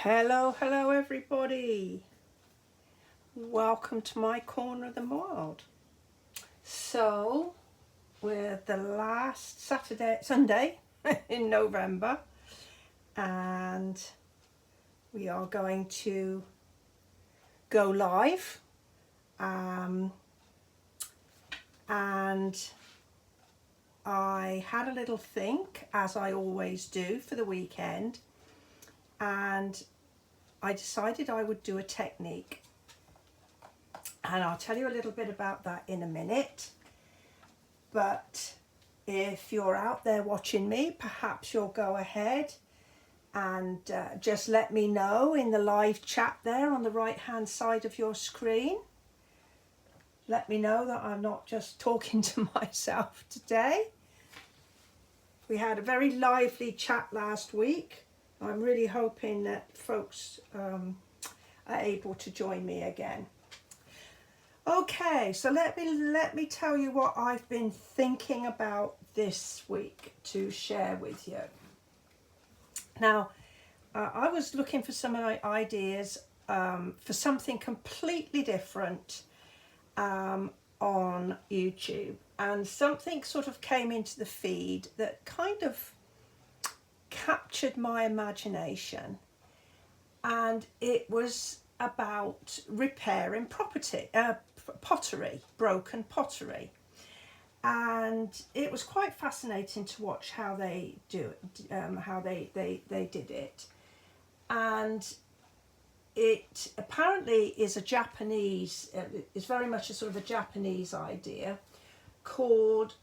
Hello everybody. Welcome to my corner of the world. So, we're the last Sunday in November, and we are going to go live. And I had a little think, as I always do, for the weekend, and I decided I would do a technique, and I'll tell you a little bit about that in a minute. But if you're out there watching me, perhaps you'll go ahead and just let me know in the live chat there on the right hand side of your screen. Let me know that I'm not just talking to myself today. We had a very lively chat last week. I'm really hoping that folks are able to join me again. Okay, so let me tell you what I've been thinking about this week to share with you. Now, I was looking for some ideas for something completely different on YouTube, and something sort of came into the feed that kind of captured my imagination, and it was about repairing pottery, broken pottery, and it was quite fascinating to watch how they do it, how they did it. And it apparently is a Japanese, is very much a sort of a Japanese idea called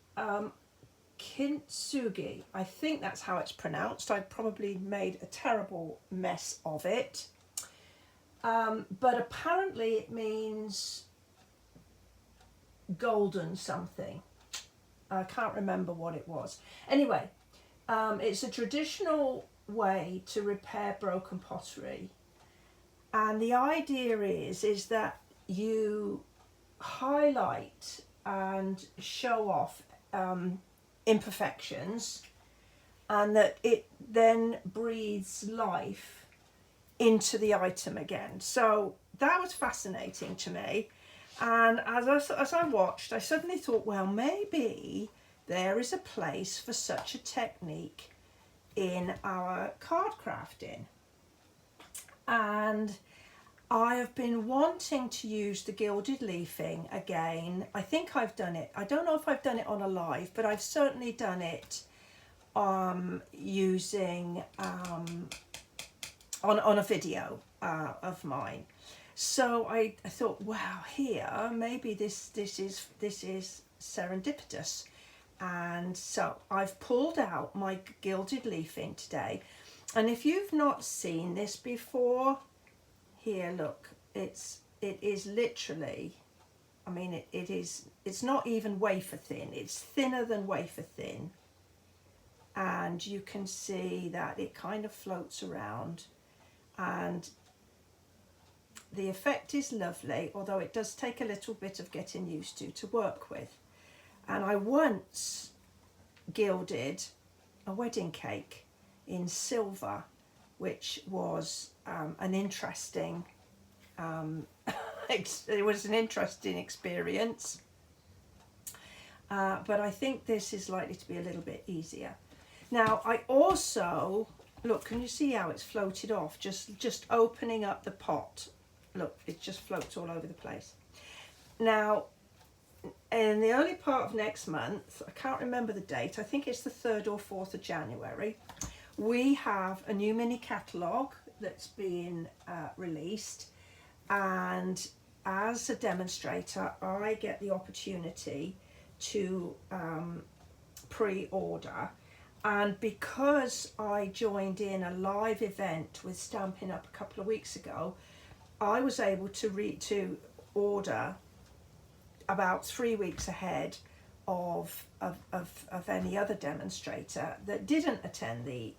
Kintsugi. I think that's how it's pronounced. I probably made a terrible mess of it. But apparently it means golden something. I can't remember what it was. Anyway, it's a traditional way to repair broken pottery. And the idea is that you highlight and show off imperfections, and that it then breathes life into the item again. So that was fascinating to me. And as I watched, I suddenly thought, well, maybe there is a place for such a technique in our card crafting. And I have been wanting to use the gilded leafing again. I think I've done it. I don't know if I've done it on a live, but I've certainly done it using on a video of mine. So I thought, wow, here maybe this is serendipitous. And so I've pulled out my gilded leafing today. And if you've not seen this before, here, look, it is literally, I mean, it's not even wafer thin, it's thinner than wafer thin. And you can see that it kind of floats around, and the effect is lovely, although it does take a little bit of getting used to work with. And I once gilded a wedding cake in silver, which was an interesting it was an interesting experience, but I think this is likely to be a little bit easier. Now, I also, look, can you see how it's floated off, just opening up the pot? Look, it just floats all over the place. Now, in the early part of next month, I can't remember the date, I think it's the 3rd or 4th of January, we have a new mini catalogue that's being released, and as a demonstrator I get the opportunity to pre-order. And because I joined in a live event with Stampin' Up a couple of weeks ago, I was able to order about 3 weeks ahead of any other demonstrator that didn't attend the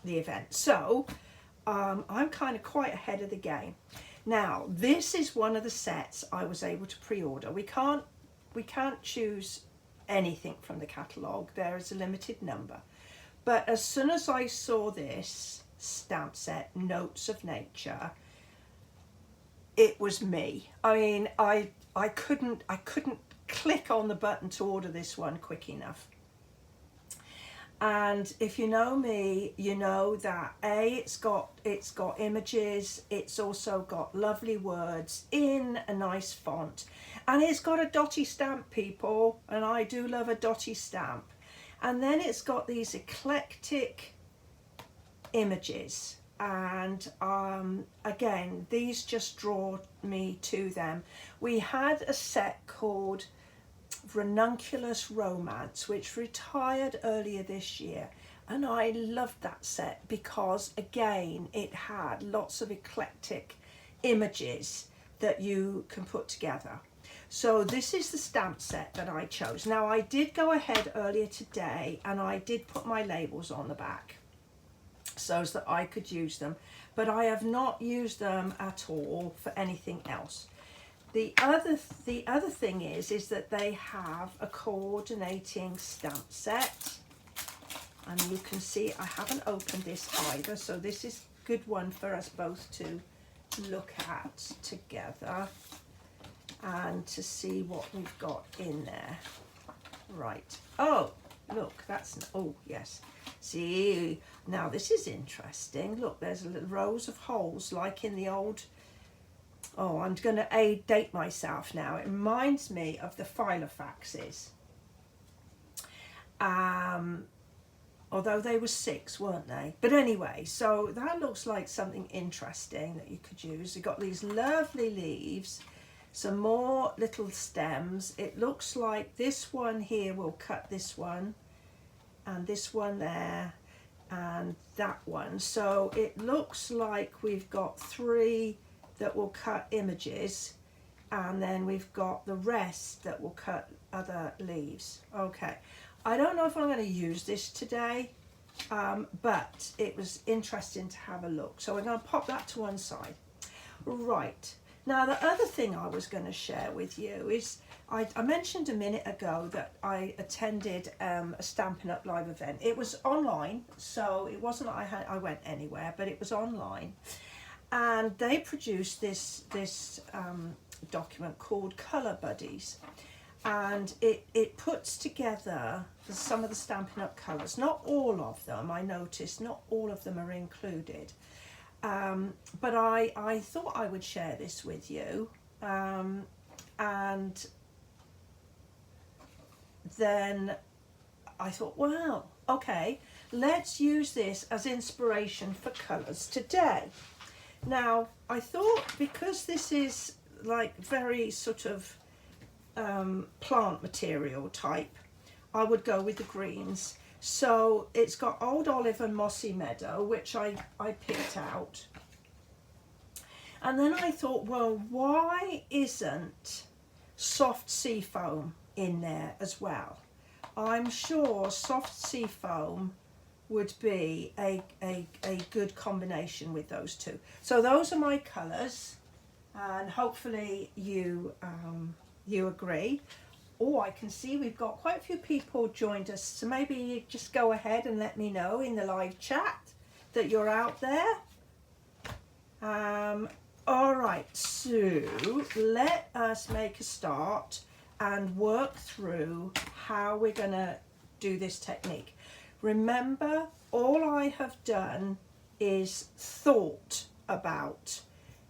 event. So I'm kind of quite ahead of the game. Now, this is one of the sets I was able to pre-order. We can't choose anything from the catalogue. There is a limited number. But as soon as I saw this stamp set, Notes of Nature, it was me. I mean, I couldn't click on the button to order this one quick enough. And if you know me, you know that it's got images, it's also got lovely words in a nice font, and it's got a dotty stamp, people, and I do love a dotty stamp. And then it's got these eclectic images, and again, these just draw me to them. We had a set called Ranunculus Romance, which retired earlier this year, and I loved that set because again it had lots of eclectic images that you can put together. So this is the stamp set that I chose. Now I did go ahead earlier today and I did put my labels on the back so that I could use them, but I have not used them at all for anything else. The other thing is that they have a coordinating stamp set, and you can see I haven't opened this either, so this is a good one for us both to look at together and to see what we've got in there. Right, oh look, that's, oh yes, see, now this is interesting. Look, there's a little rows of holes like in the old, oh, I'm going to date myself now. It reminds me of the filofaxes. Although they were 6, weren't they? But anyway, so that looks like something interesting that you could use. You've got these lovely leaves, some more little stems. It looks like this one here will cut this one, and this one there, and that one. So it looks like we've got 3 that will cut images, and then we've got the rest that will cut other leaves. Okay, I don't know if I'm going to use this today, but it was interesting to have a look, so we're going to pop that to one side. Right, now the other thing I was going to share with you is I mentioned a minute ago that I attended a Stampin' Up! Live event. It was online, so it wasn't that I went anywhere, but it was online. And they produced this document called Colour Buddies, and it puts together some of the Stampin' Up! Colours. Not all of them, I noticed, not all of them are included. But I thought I would share this with you, and then I thought, well, okay, let's use this as inspiration for colours today. Now, I thought because this is like very sort of plant material type, I would go with the greens. So it's got Old Olive and Mossy Meadow, which I picked out. And then I thought, well, why isn't Soft Seafoam in there as well? I'm sure Soft Seafoam would be a good combination with those two. So those are my colours, and hopefully you agree. Oh, I can see we've got quite a few people joined us, so maybe you just go ahead and let me know in the live chat that you're out there. All right, so let us make a start and work through how we're going to do this technique. Remember, all I have done is thought about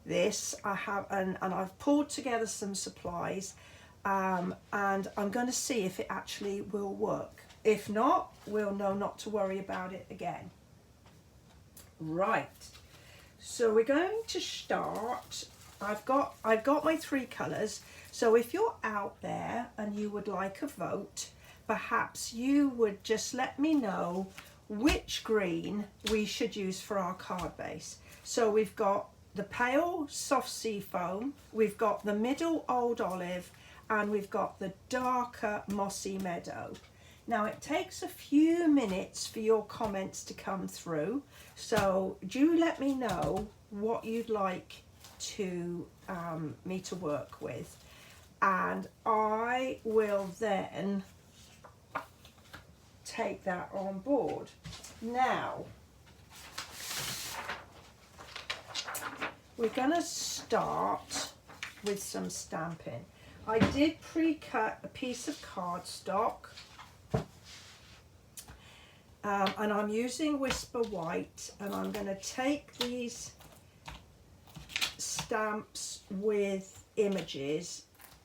this. I have, and I've pulled together some supplies, and I'm going to see if it actually will work. If not, we'll know not to worry about it again. Right, so we're going to start. I've got my 3 colours. So if you're out there and you would like a vote, perhaps you would just let me know which green we should use for our card base. So we've got the pale Soft Seafoam, we've got the middle Old Olive, and we've got the darker Mossy Meadow. Now it takes a few minutes for your comments to come through, so do let me know what you'd like to me to work with, and I will then take that on board. Now we're going to start with some stamping. I did pre-cut a piece of cardstock, and I'm using Whisper White, and I'm going to take these stamps with images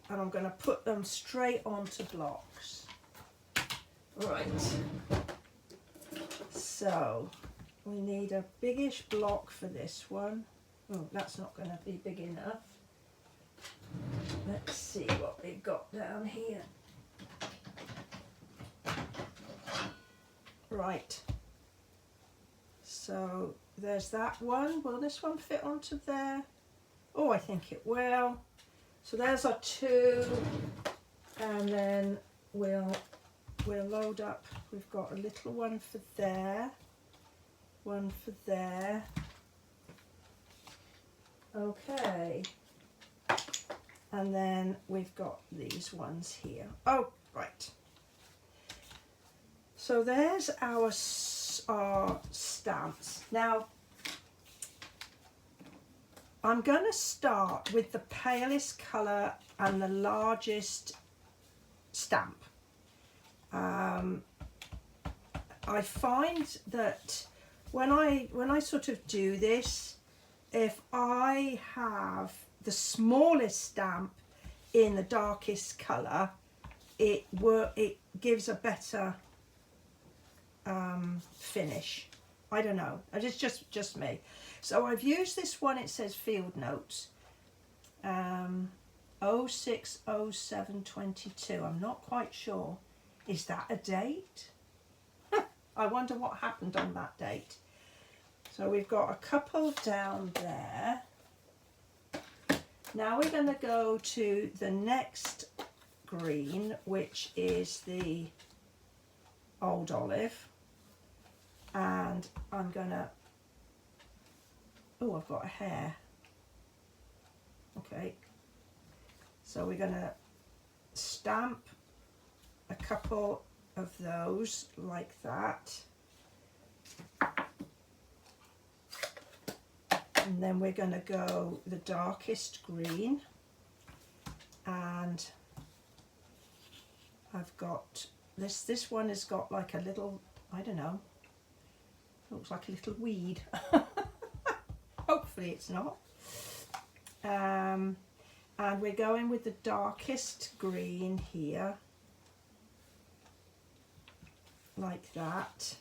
and I'm going to put them straight onto blocks. Right, so we need a biggish block for this one. Oh, that's not going to be big enough. Let's see what we've got down here. Right, so there's that one. Will this one fit onto there? Oh, I think it will. So there's our two, and then we'll load up. We've got a little one for there, one for there. Okay, and then we've got these ones here. Oh, right. So there's our stamps. Now, I'm going to start with the palest colour and the largest stamp. I find that when I sort of do this, if I have the smallest stamp in the darkest colour, it gives a better finish. I don't know, it's just me. So I've used this one, it says Field Notes, 06/07/22. I'm not quite sure. Is that a date? I wonder what happened on that date. So we've got a couple down there. Now we're going to go to the next green, which is the Old Olive. And I'm going to... Oh, I've got a hair. Okay. So we're going to stamp a couple of those like that. And then we're going to go the darkest green. And I've got this one has got like a little, I don't know, looks like a little weed. Hopefully it's not. And we're going with the darkest green here, like that.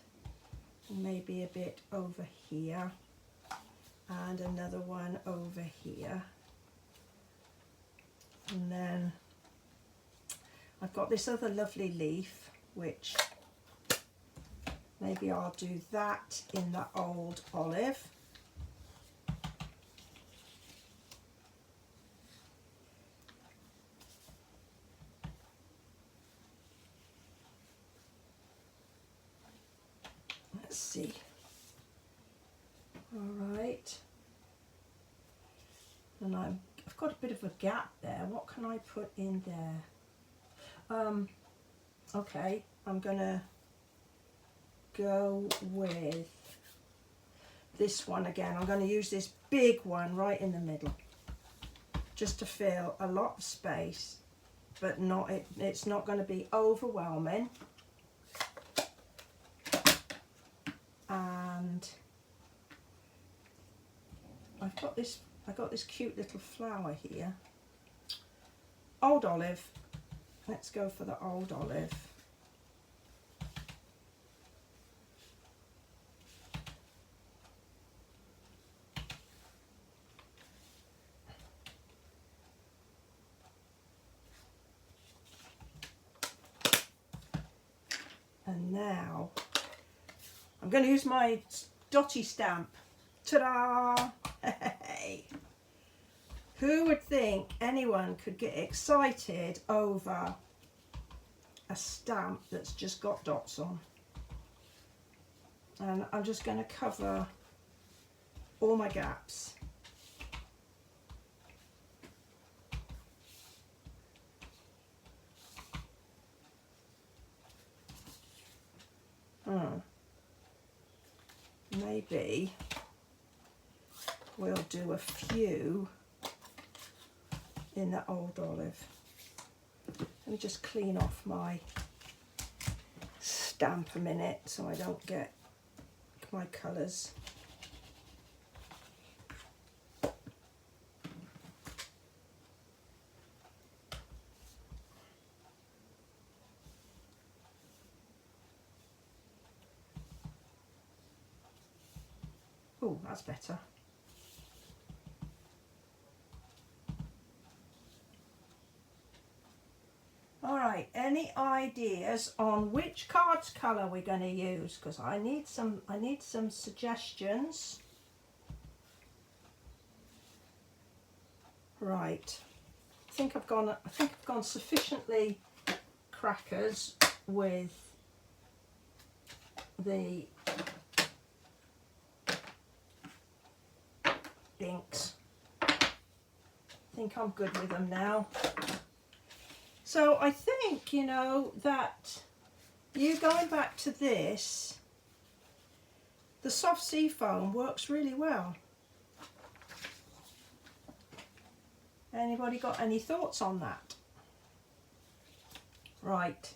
Maybe a bit over here, and another one over here. And then I've got this other lovely leaf, which maybe I'll do that in the Old Olive. Let's see. All right. And I've got a bit of a gap there. What can I put in there? Okay, I'm gonna go with this one again. I'm going to use this big one right in the middle, just to fill a lot of space, but it's not going to be overwhelming. And I got this cute little flower here. Old Olive. Let's go for the Old Olive. And now I'm going to use my dotty stamp. Ta-da! Hey! Who would think anyone could get excited over a stamp that's just got dots on? And I'm just going to cover all my gaps. Maybe we'll do a few in that old olive. Let me just clean off my stamp a minute so I don't get my colours. Oh, that's better. All right, any ideas on which cards colour we're going to use? Because I need some suggestions. Right, I think I've gone sufficiently crackers with the inks. I think I'm good with them now. So I think, you know, that you going back to this, the soft sea foam works really well. Anybody got any thoughts on that? Right,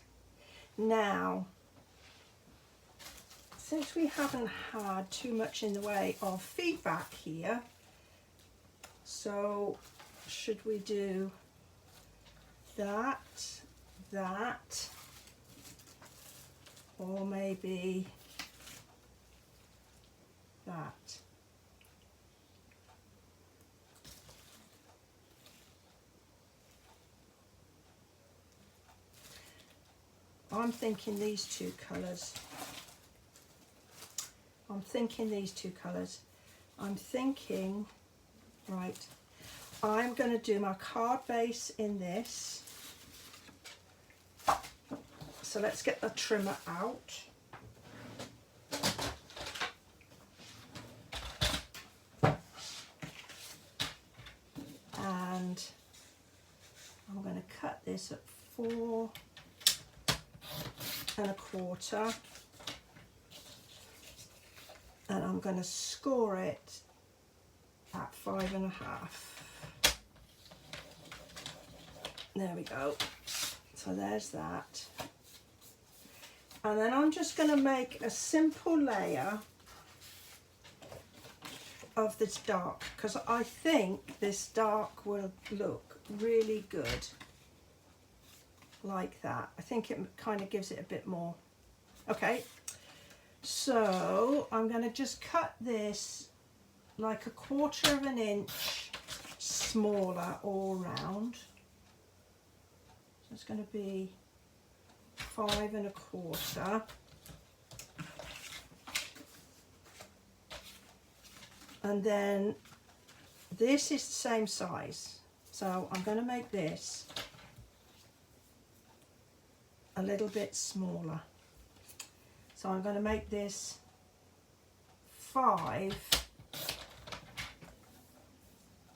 now, since we haven't had too much in the way of feedback here, so should we do that, or maybe that? I'm thinking these two colours. I'm thinking, right, I'm going to do my card base in this. So let's get the trimmer out. And I'm going to cut this at 4 1/4. And I'm going to score it at 5 1/2. There we go. So there's that. And then I'm just going to make a simple layer of this dark, because I think this dark will look really good like that. I think it kind of gives it a bit more. Okay, so I'm going to just cut this like 1/4 inch smaller all round. So it's going to be 5 1/4. And then this is the same size. So I'm going to make this a little bit smaller. So I'm going to make this 5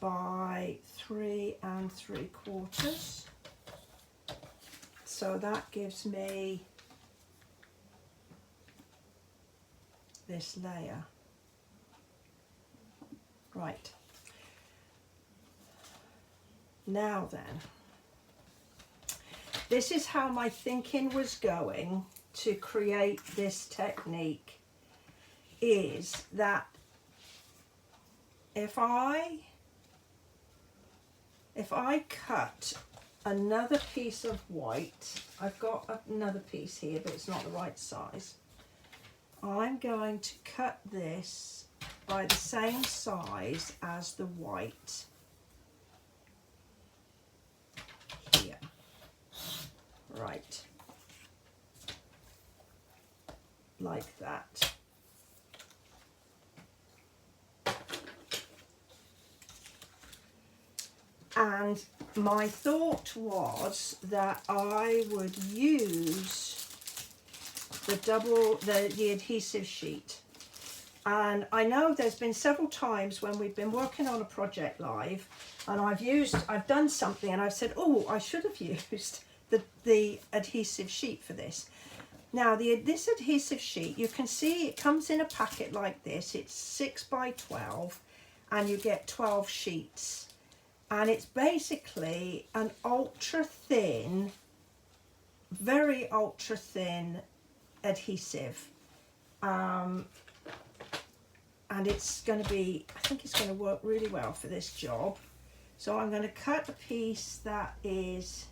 by 3 3/4. So that gives me this layer. Right. Now then, this is how my thinking was going to create this technique, is that if I cut another piece of white, I've got another piece here, but it's not the right size. I'm going to cut this by the same size as the white here. Right. Like that. And my thought was that I would use the adhesive sheet. And I know there's been several times when we've been working on a project live and I've done something and I've said, oh, I should have used the adhesive sheet for this. Now this adhesive sheet, you can see it comes in a packet like this. It's 6 by 12, and you get 12 sheets. And it's basically an ultra thin, very ultra thin adhesive. And it's going to be, I think it's going to work really well for this job. So I'm going to cut a piece that is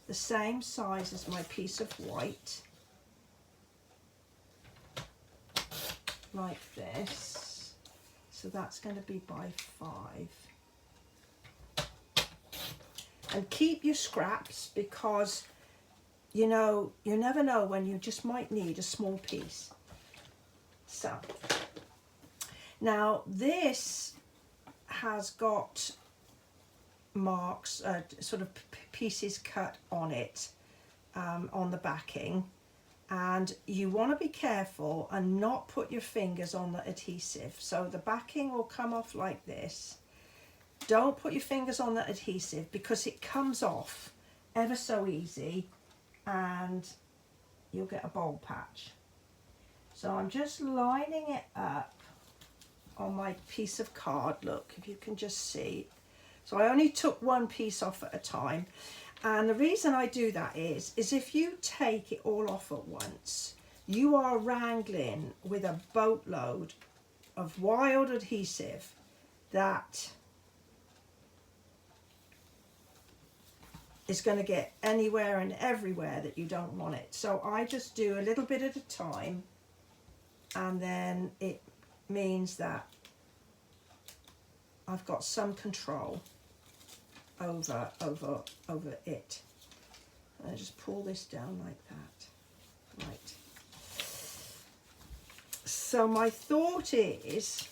the same size as my piece of white, like this. So that's going to be by 5. And keep your scraps, because you know, you never know when you just might need a small piece. So now this has got marks, sort of pieces cut on it, on the backing, and you want to be careful and not put your fingers on the adhesive. So the backing will come off like this. Don't put your fingers on the adhesive, because it comes off ever so easy and you'll get a bowl patch. So I'm just lining it up on my piece of card. Look, if you can just see. So I only took one piece off at a time. And the reason I do that is if you take it all off at once, you are wrangling with a boatload of wild adhesive that is going to get anywhere and everywhere that you don't want it. So I just do a little bit at a time, and then it means that I've got some control over it. And I just pull this down like that. Right. So my thought is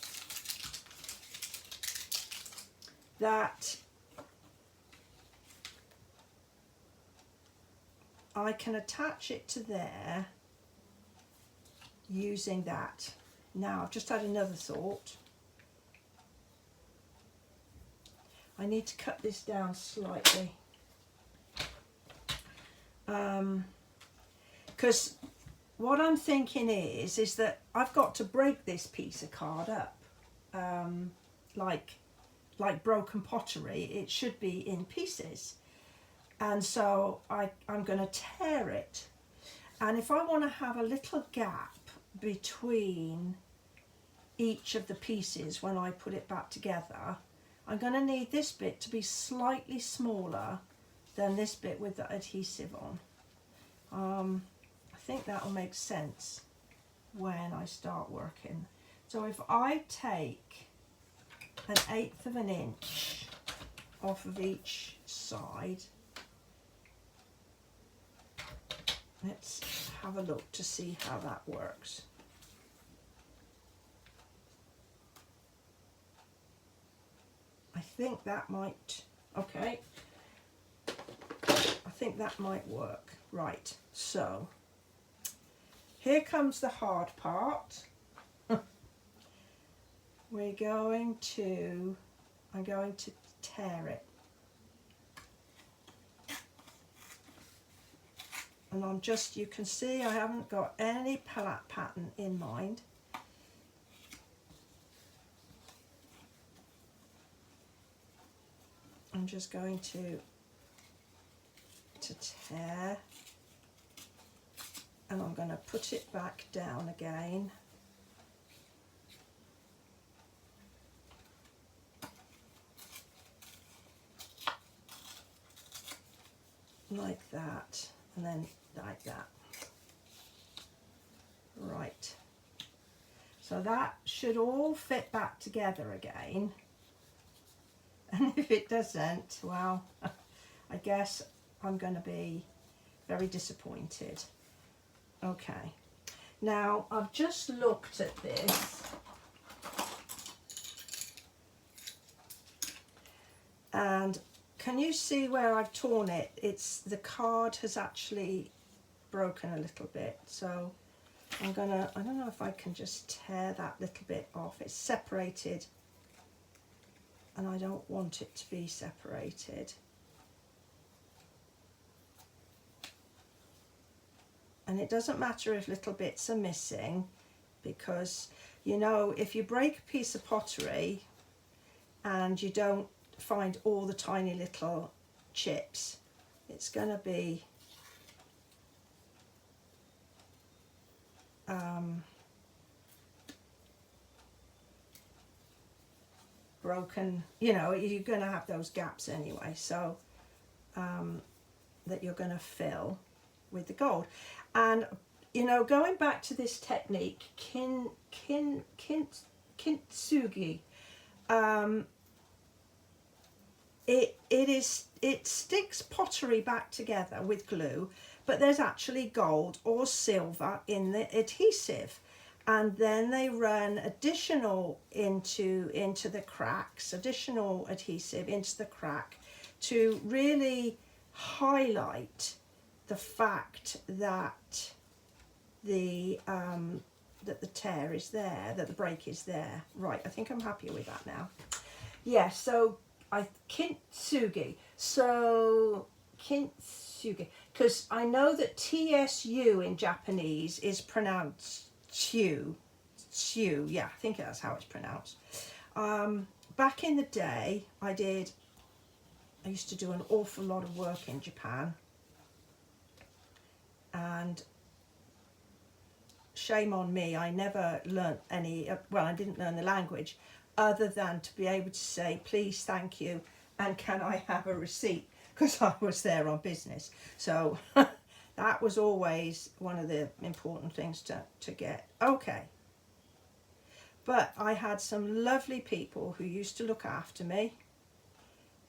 that I can attach it to there using that. Now I've just had another thought. I need to cut this down slightly, because what I'm thinking is that I've got to break this piece of card up, like broken pottery. It should be in pieces. And so I'm going to tear it. And if I want to have a little gap between each of the pieces when I put it back together, I'm going to need this bit to be slightly smaller than this bit with the adhesive on. I think that will make sense when I start working. So if I take 1/8 of an inch off of each side, let's have a look to see how that works. I think that might, okay, I think that might work. Right, so here comes the hard part. I'm going to tear it. And I'm just, you can see I haven't got any palette pattern in mind. I'm just going to tear, and I'm going to put it back down again. Like that, and then like that. Right, so that should all fit back together again, and if it doesn't, well, I guess I'm going to be very disappointed. Okay, now I've just looked at this, and can you see where I've torn it? It's, the card has actually broken a little bit, so I'm gonna, I don't know if I can just tear that little bit off. It's separated and I don't want it to be separated. And it doesn't matter if little bits are missing, because You know, if you break a piece of pottery and you don't find all the tiny little chips, it's going to be broken. You know, you're going to have those gaps anyway, so that you're going to fill with the gold. And you know, going back to this technique, Kintsugi, it sticks pottery back together with glue, but there's actually gold or silver in the adhesive, and then they run additional into the cracks, additional adhesive into the crack to really highlight the fact that the tear is there, that the break is there. Right, I think I'm happy with that now. Yeah, so Kintsugi. So Kintsugi, because I know that TSU in Japanese is pronounced Tsu. Yeah, I think that's how it's pronounced. Back in the day, I used to do an awful lot of work in Japan, and shame on me, I never learnt any, well, I didn't learn the language other than to be able to say please, thank you, and can I have a receipt, because I was there on business. So that was always one of the important things to get. Okay, but I had some lovely people who used to look after me,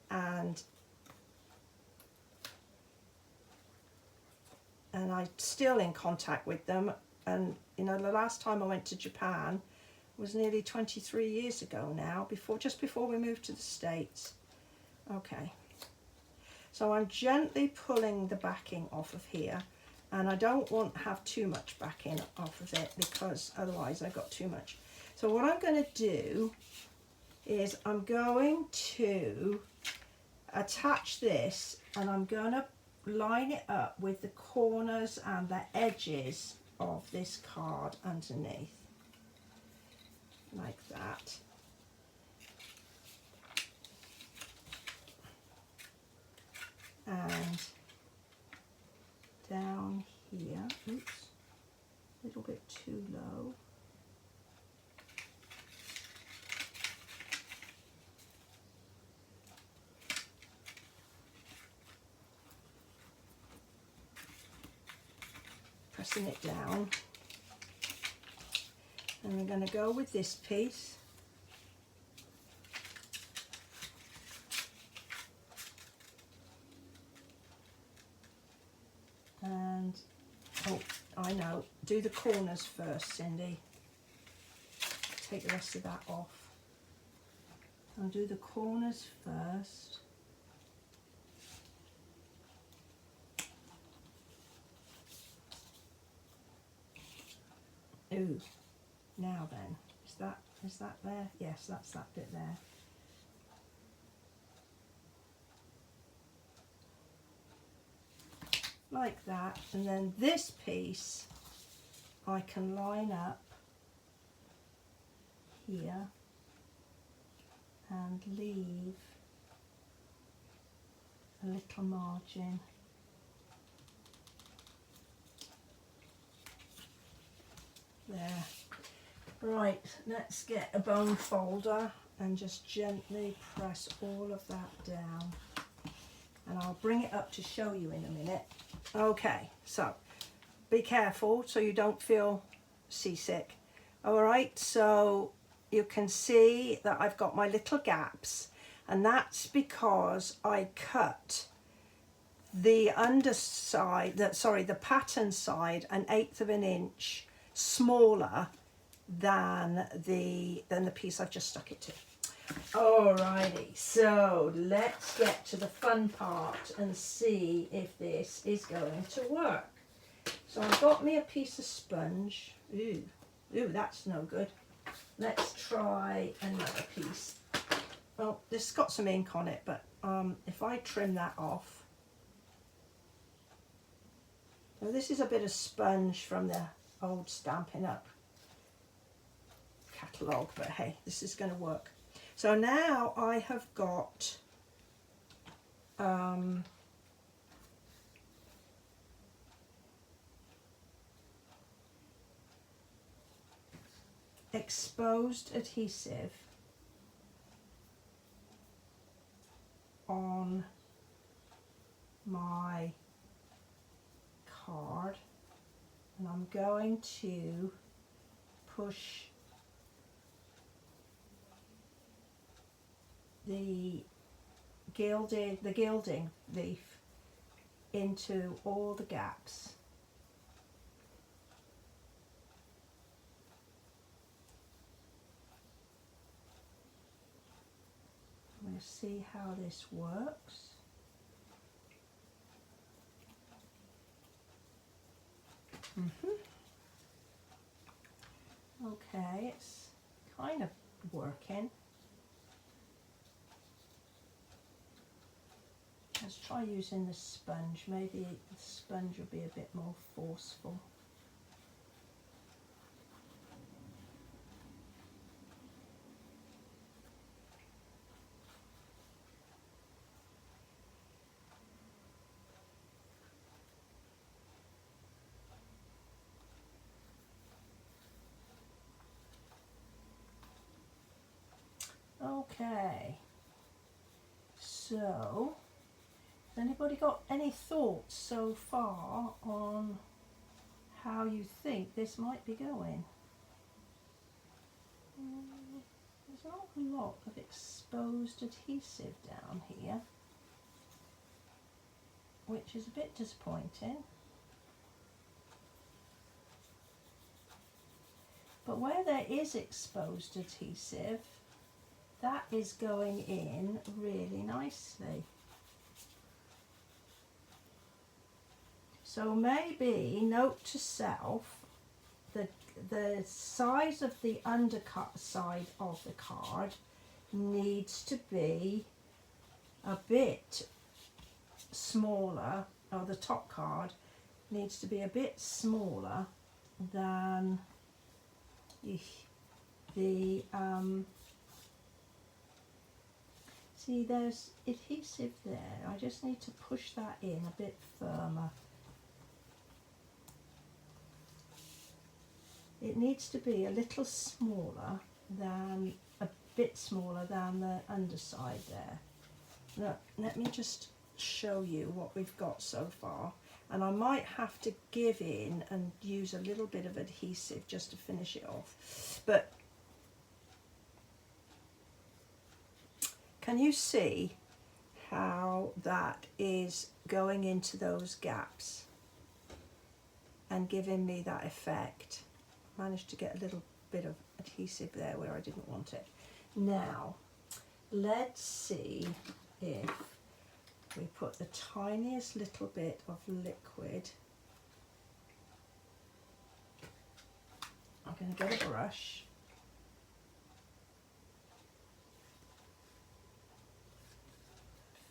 and I'm still in contact with them. And you know, the last time I went to Japan was nearly 23 years ago now, just before we moved to the States. Okay, so I'm gently pulling the backing off of here, and I don't want to have too much backing off of it, because otherwise I've got too much. So what I'm going to do is I'm going to attach this, and I'm going to line it up with the corners and the edges of this card underneath, like that. And down here, oops, a little bit too low. Pressing it down, and we're going to go with this piece, and oh, I know, do the corners first, Cindy. Take the rest of that off. I'll do the corners first. Ooh, now then, is that there? Yes, that's that bit there. Like that, and then this piece I can line up here and leave a little margin. There. Right, let's get a bone folder and just gently press all of that down, and I'll bring it up to show you in a minute. Okay, so be careful so you don't feel seasick. All right, so you can see that I've got my little gaps, and that's because I cut the underside, the pattern side, 1/8 of an inch smaller than the piece I've just stuck it to. Alrighty, so let's get to the fun part and see if this is going to work. So I've got me a piece of sponge. Ooh, that's no good. Let's try another piece. Well, this has got some ink on it, but if I trim that off. So this is a bit of sponge from the old Stampin' Up! catalogue, but hey, this is going to work. So now I have got exposed adhesive on my card, and I'm going to push the gilding leaf into all the gaps. I'm going to see how this works. Okay, it's kind of working. Let's try using the sponge. Maybe the sponge will be a bit more forceful. Okay, so has anybody got any thoughts so far on how you think this might be going? There's an awful lot of exposed adhesive down here, which is a bit disappointing. But where there is exposed adhesive, that is going in really nicely. So maybe note to self, the size of the undercut side of the card needs to be a bit smaller, or the top card needs to be a bit smaller than the see, there's adhesive there. I just need to push that in a bit firmer. It needs to be a little smaller than, a bit smaller than the underside there. Now, let me just show you what we've got so far. And I might have to give in and use a little bit of adhesive just to finish it off. But can you see how that is going into those gaps and giving me that effect? Managed to get a little bit of adhesive there where I didn't want it. Now, let's see if we put the tiniest little bit of liquid. I'm going to get a brush.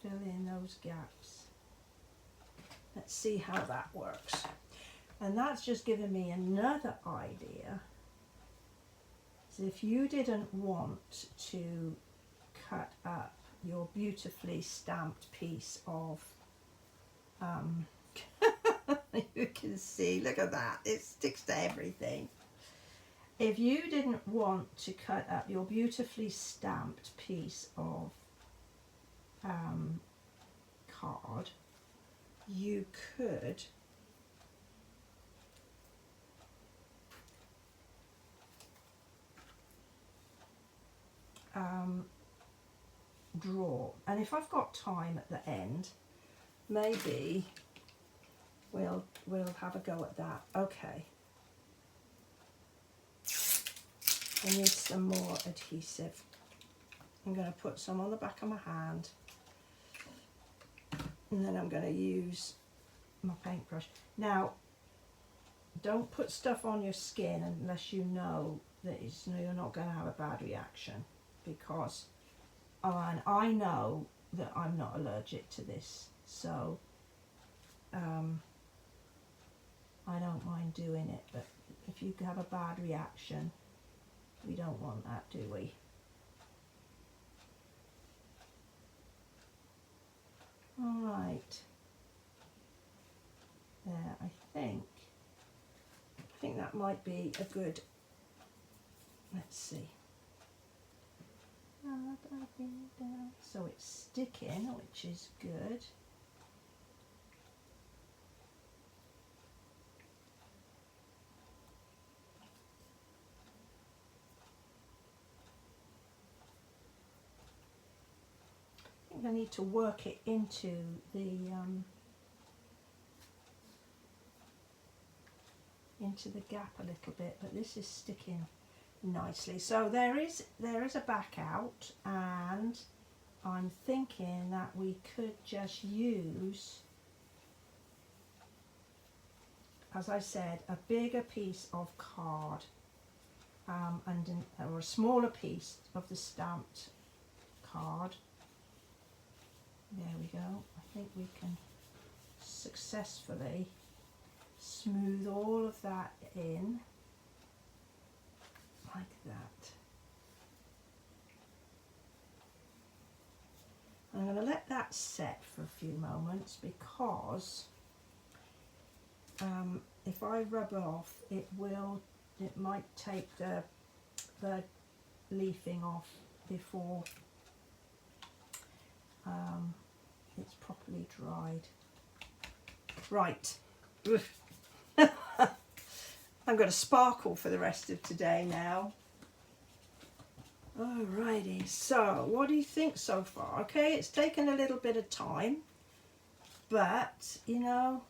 Fill in those gaps. Let's see how that works. And that's just given me another idea. So if you didn't want to cut up your beautifully stamped piece of, you can see, look at that, it sticks to everything. If you didn't want to cut up your beautifully stamped piece of card, you could draw, and if I've got time at the end, maybe we'll have a go at that. Okay, I need some more adhesive. I'm going to put some on the back of my hand, and then I'm going to use my paintbrush. Now, don't put stuff on your skin unless you know that you're not going to have a bad reaction, because I know that I'm not allergic to this, so I don't mind doing it. But if you have a bad reaction, We don't want that, do we? All right. There, I think that might be a good, let's see. So it's sticking, which is good. I think I need to work it into the gap a little bit, but this is sticking nicely. So there is a back out, and I'm thinking that we could just use, as I said, a bigger piece of card or a smaller piece of the stamped card. There we go. I think we can successfully smooth all of that in like that. I'm going to let that set for a few moments, because if I rub off, it might take the leafing off before it's properly dried. Right. I'm going to sparkle for the rest of today now. Alrighty, so what do you think so far? Okay, it's taken a little bit of time, but you know,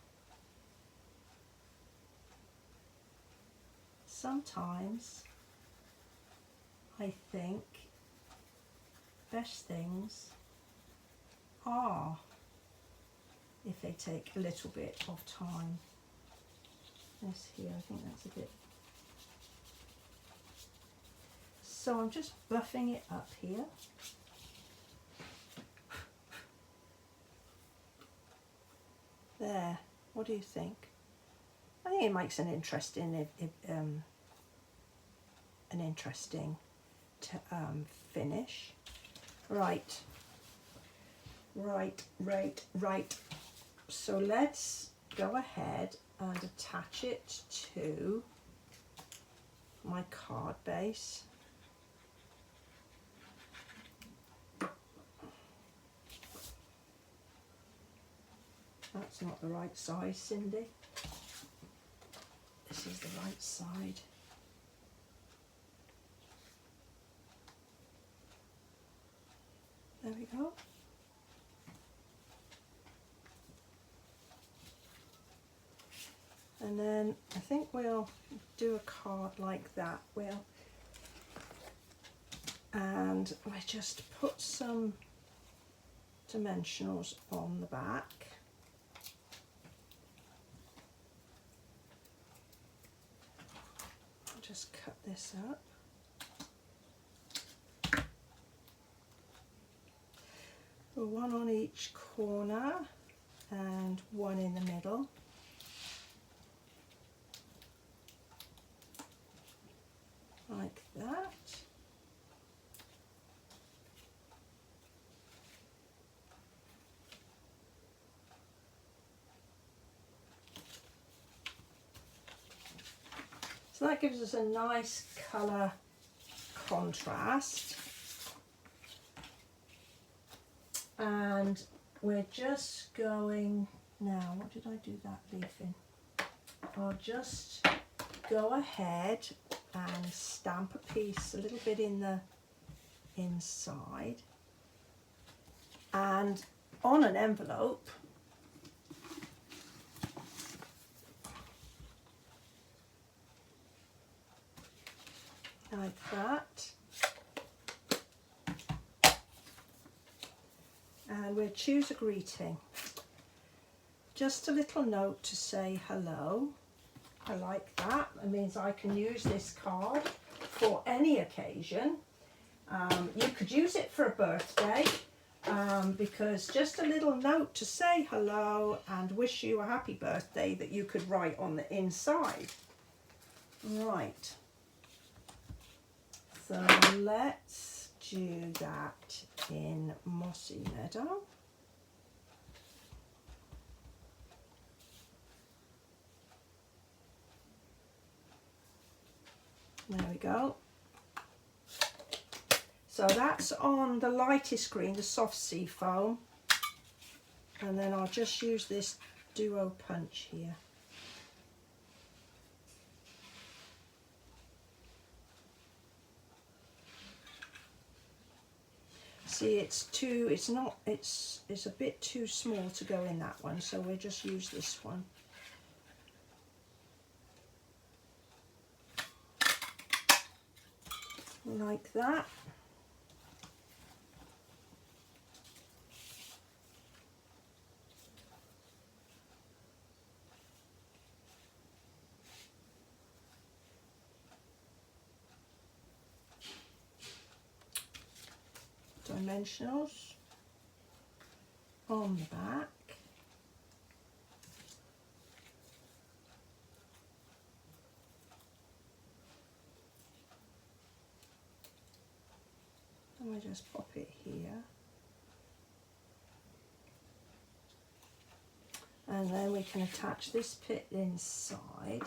sometimes I think best things are if they take a little bit of time. This here, I think that's a bit. So I'm just buffing it up here. There, what do you think? I think it makes an interesting finish. Right. So let's go ahead and attach it to my card base. That's not the right size, Cindy. This is the right side. There we go. And then I think we'll do a card like that. And we just put some dimensionals on the back. I'll just cut this up. One on each corner and one in the middle. Like that. So that gives us a nice colour contrast. And we're just going, now what did I do that leaf in? I'll just go ahead and stamp a piece a little bit in the inside, and on an envelope like that, and we'll choose a greeting, just a little note to say hello. I like that. It means I can use this card for any occasion. You could use it for a birthday, because just a little note to say hello and wish you a happy birthday that you could write on the inside. Right. So let's do that in Mossy Meadow. There we go. So that's on the lightest green, the soft sea foam. And then I'll just use this duo punch here. See, it's a bit too small to go in that one, so we'll just use this one. Like that. Dimensionals on the back. And I just pop it here. And then we can attach this bit inside.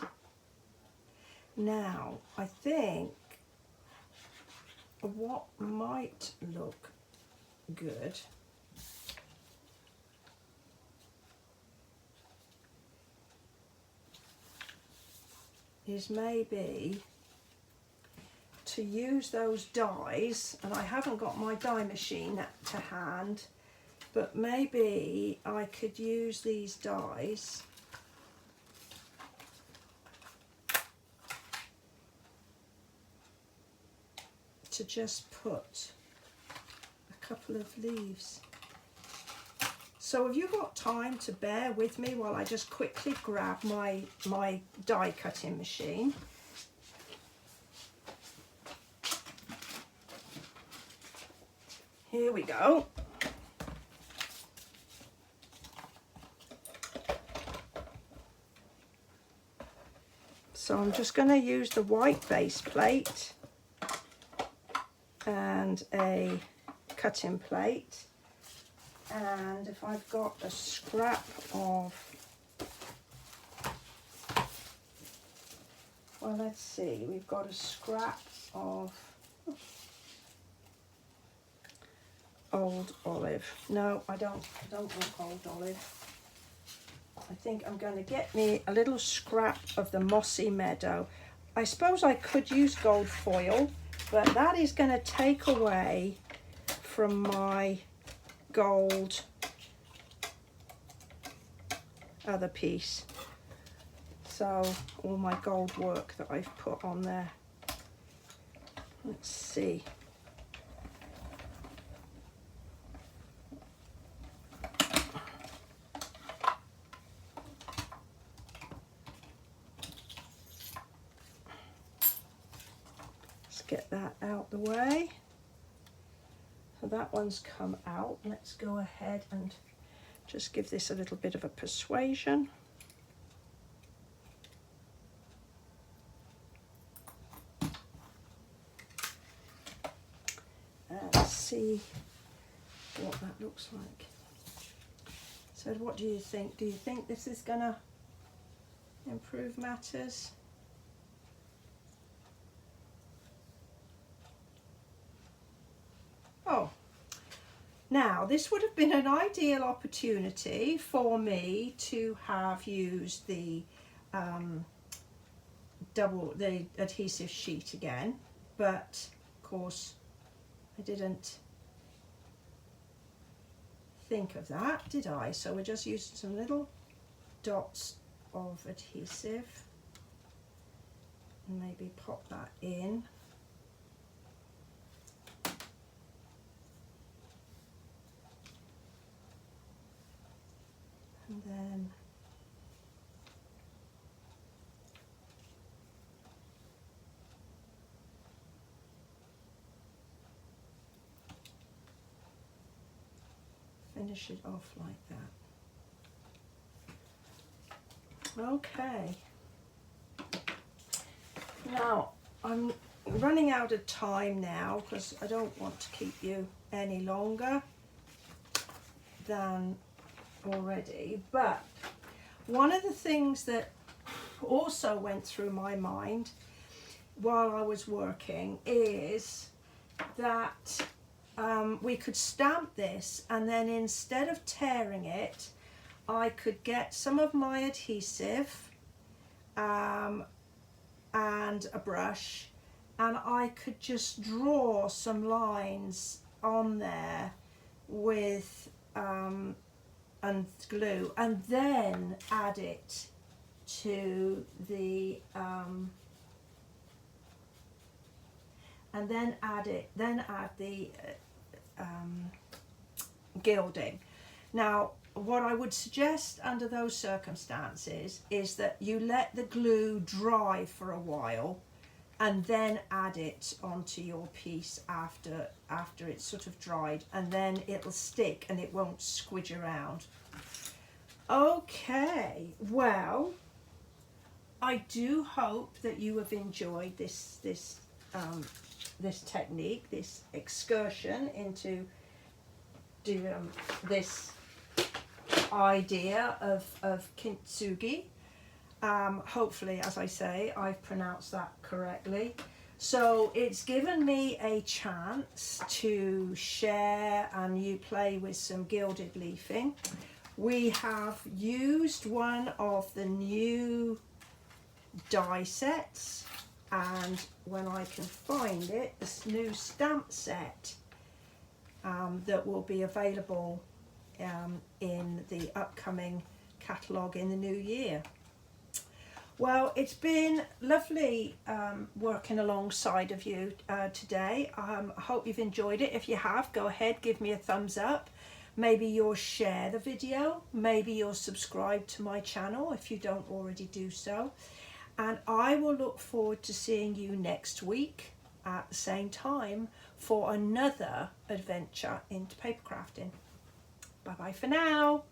Now, I think what might look good is maybe to use those dies, and I haven't got my die machine to hand, but maybe I could use these dies to just put a couple of leaves. So have you got time to bear with me while I just quickly grab my die cutting machine? Here we go. So I'm just going to use the white base plate and a cutting plate, and if I've got a scrap of, well, let's see, we've got a scrap of old olive. No, I don't want old olive. I think I'm going to get me a little scrap of the Mossy Meadow. I suppose I could use gold foil, but that is going to take away from my gold other piece. So all my gold work that I've put on there. Let's see. Get that out the way. So that one's come out. Let's go ahead and just give this a little bit of a persuasion. And see what that looks like. So what do you think? Do you think this is gonna improve matters? Oh, now this would have been an ideal opportunity for me to have used the the adhesive sheet again, but of course I didn't think of that, did I? So we're just using some little dots of adhesive and maybe pop that in. And then finish it off like that. Okay. Now I'm running out of time now because I don't want to keep you any longer than already, but one of the things that also went through my mind while I was working is that we could stamp this, and then instead of tearing it, I could get some of my adhesive and a brush, and I could just draw some lines on there with and glue, and then add it to the add the gilding. Now, what I would suggest under those circumstances is that you let the glue dry for a while and then add it onto your piece after it's sort of dried, and then it'll stick and it won't squidge around. Okay, well, I do hope that you have enjoyed this technique, this excursion into this idea of Kintsugi. Hopefully, as I say, I've pronounced that correctly. So it's given me a chance to share and you play with some gilded leafing. We have used one of the new die sets, and when I can find it, this new stamp set that will be available in the upcoming catalogue in the new year. Well, it's been lovely working alongside of you today. I hope you've enjoyed it. If you have, go ahead, give me a thumbs up. Maybe you'll share the video. Maybe you'll subscribe to my channel if you don't already do so. And I will look forward to seeing you next week at the same time for another adventure into paper crafting. Bye bye for now.